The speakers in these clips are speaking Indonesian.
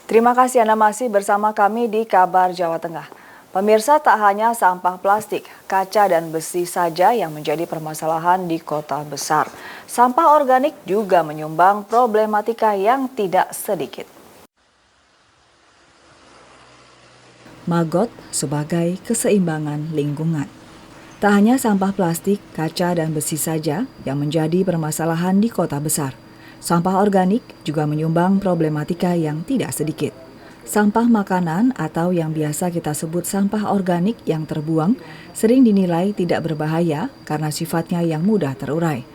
Terima kasih Anda masih bersama kami di Kabar Jawa Tengah. Pemirsa, tak hanya sampah plastik, kaca dan besi saja yang menjadi permasalahan di kota besar. Sampah organik juga menyumbang problematika yang tidak sedikit. Maggot sebagai keseimbangan lingkungan. Tak hanya sampah plastik, kaca dan besi saja yang menjadi permasalahan di kota besar. Sampah organik juga menyumbang problematika yang tidak sedikit. Sampah makanan atau yang biasa kita sebut sampah organik yang terbuang sering dinilai tidak berbahaya karena sifatnya yang mudah terurai.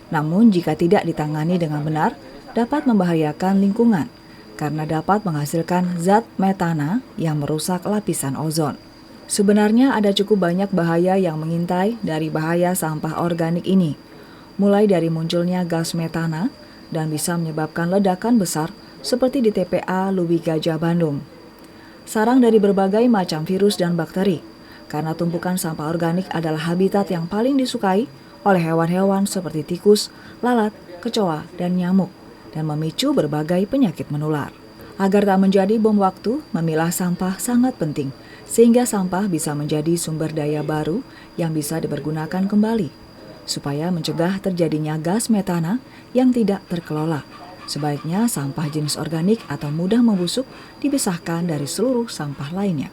Namun jika tidak ditangani dengan benar, dapat membahayakan lingkungan karena dapat menghasilkan zat metana yang merusak lapisan ozon. Sebenarnya ada cukup banyak bahaya yang mengintai dari bahaya sampah organik ini, mulai dari munculnya gas metana dan bisa menyebabkan ledakan besar seperti di TPA Luwi Gajah Bandung. Sarang dari berbagai macam virus dan bakteri, karena tumpukan sampah organik adalah habitat yang paling disukai oleh hewan-hewan seperti tikus, lalat, kecoa, dan nyamuk, dan memicu berbagai penyakit menular. Agar tak menjadi bom waktu, memilah sampah sangat penting, sehingga sampah bisa menjadi sumber daya baru yang bisa dipergunakan kembali, supaya mencegah terjadinya gas metana yang tidak terkelola. Sebaiknya sampah jenis organik atau mudah membusuk dipisahkan dari seluruh sampah lainnya.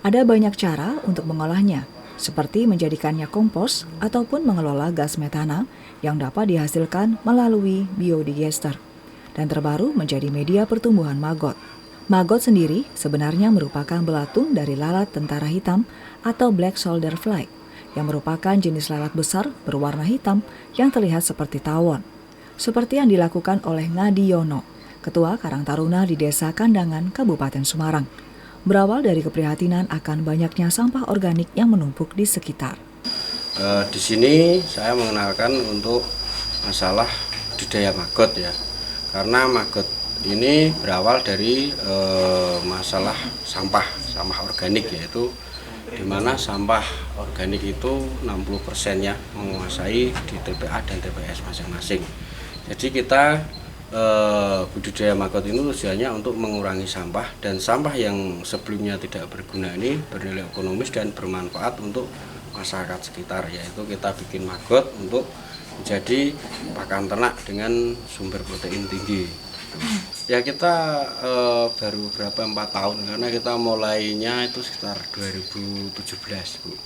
Ada banyak cara untuk mengolahnya, seperti menjadikannya kompos ataupun mengelola gas metana yang dapat dihasilkan melalui biodigester. Dan terbaru menjadi media pertumbuhan maggot. Maggot sendiri sebenarnya merupakan belatung dari lalat tentara hitam atau black soldier fly, yang merupakan jenis lalat besar berwarna hitam yang terlihat seperti tawon. Seperti yang dilakukan oleh Ngadi Yono, Ketua Karang Taruna di Desa Kandangan, Kabupaten Semarang. Berawal dari keprihatinan akan banyaknya sampah organik yang menumpuk di sekitar. Di sini saya mengenalkan untuk masalah budidaya maggot ya, karena maggot ini berawal dari masalah sampah organik, yaitu di mana sampah organik itu 60%-nya menguasai di TPA dan TPS masing-masing. Jadi kita budidaya maggot ini tujuannya untuk mengurangi sampah, dan sampah yang sebelumnya tidak berguna ini bernilai ekonomis dan bermanfaat untuk masyarakat sekitar, yaitu kita bikin maggot untuk menjadi pakan ternak dengan sumber protein tinggi. Ya kita baru 4 tahun, karena kita mulainya itu sekitar 2017, Bu.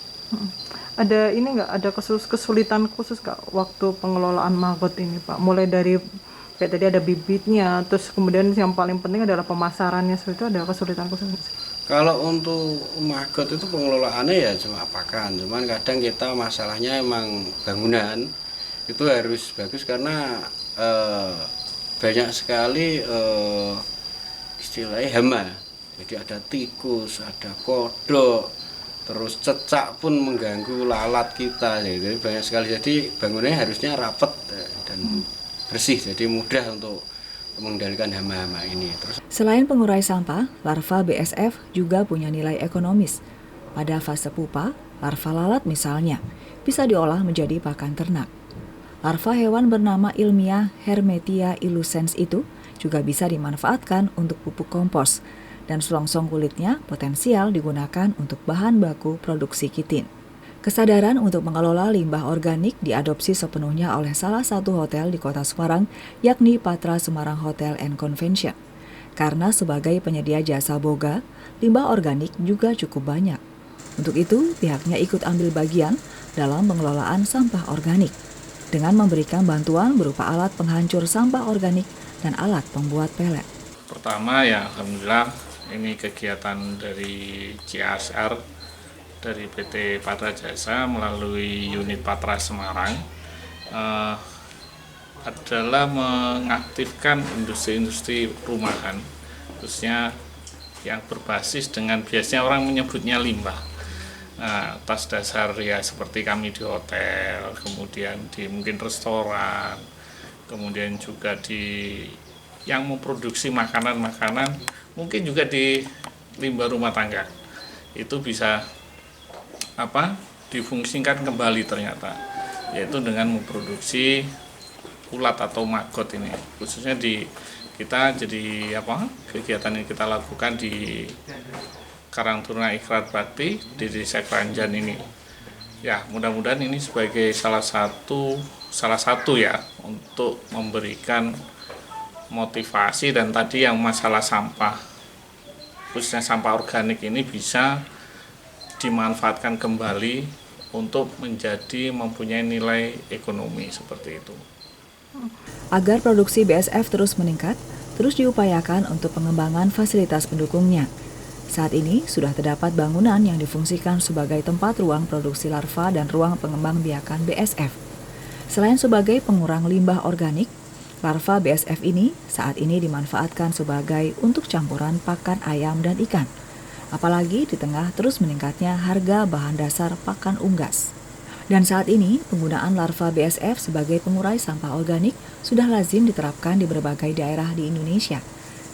Ada ini nggak, ada kesulitan khusus nggak waktu pengelolaan maggot ini, Pak? Mulai dari kayak tadi ada bibitnya, terus kemudian yang paling penting adalah pemasarannya, seperti itu ada kesulitan khusus. Kalau untuk maggot itu pengelolaannya ya cuma pakan, cuman kadang kita masalahnya emang bangunan itu harus bagus, karena banyak sekali istilahnya hama. Jadi ada tikus, ada kodok, terus cecak pun mengganggu lalat kita, jadi banyak sekali. Jadi bangunannya harusnya rapat dan bersih, jadi mudah untuk mengendalikan hama-hama ini. Selain pengurai sampah, larva BSF juga punya nilai ekonomis. Pada fase pupa, larva lalat misalnya, bisa diolah menjadi pakan ternak. Larva hewan bernama ilmiah Hermetia illucens itu juga bisa dimanfaatkan untuk pupuk kompos, dan selongsong kulitnya potensial digunakan untuk bahan baku produksi kitin. Kesadaran untuk mengelola limbah organik diadopsi sepenuhnya oleh salah satu hotel di kota Semarang, yakni Patra Semarang Hotel and Convention. Karena sebagai penyedia jasa boga, limbah organik juga cukup banyak. Untuk itu, pihaknya ikut ambil bagian dalam pengelolaan sampah organik dengan memberikan bantuan berupa alat penghancur sampah organik dan alat pembuat pelet. Pertama ya alhamdulillah, ini kegiatan dari CSR dari PT Patra Jasa melalui unit Patra Semarang adalah mengaktifkan industri-industri rumahan, khususnya yang berbasis dengan biasanya orang menyebutnya limbah. Nah, atas dasar ya seperti kami di hotel, kemudian di mungkin restoran, kemudian juga di yang memproduksi makanan-makanan, mungkin juga di limbah rumah tangga. Itu bisa difungsikan kembali ternyata, yaitu dengan memproduksi ulat atau maggot ini, khususnya di kita jadi kegiatan yang kita lakukan di Karang Taruna Ikrar Bakti di Desa Keranjan ini. Ya, mudah-mudahan ini sebagai salah satu ya untuk memberikan motivasi, dan tadi yang masalah sampah, khususnya sampah organik ini bisa dimanfaatkan kembali untuk mempunyai nilai ekonomi seperti itu. Agar produksi BSF terus meningkat, terus diupayakan untuk pengembangan fasilitas pendukungnya. Saat ini sudah terdapat bangunan yang difungsikan sebagai tempat ruang produksi larva dan ruang pengembangbiakan BSF. Selain sebagai pengurang limbah organik, larva BSF ini saat ini dimanfaatkan sebagai untuk campuran pakan ayam dan ikan. Apalagi di tengah terus meningkatnya harga bahan dasar pakan unggas. Dan saat ini, penggunaan larva BSF sebagai pengurai sampah organik sudah lazim diterapkan di berbagai daerah di Indonesia.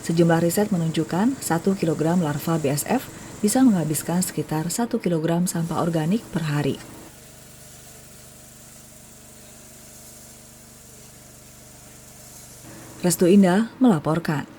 Sejumlah riset menunjukkan 1 kg larva BSF bisa menghabiskan sekitar 1 kg sampah organik per hari. Restu Indah melaporkan.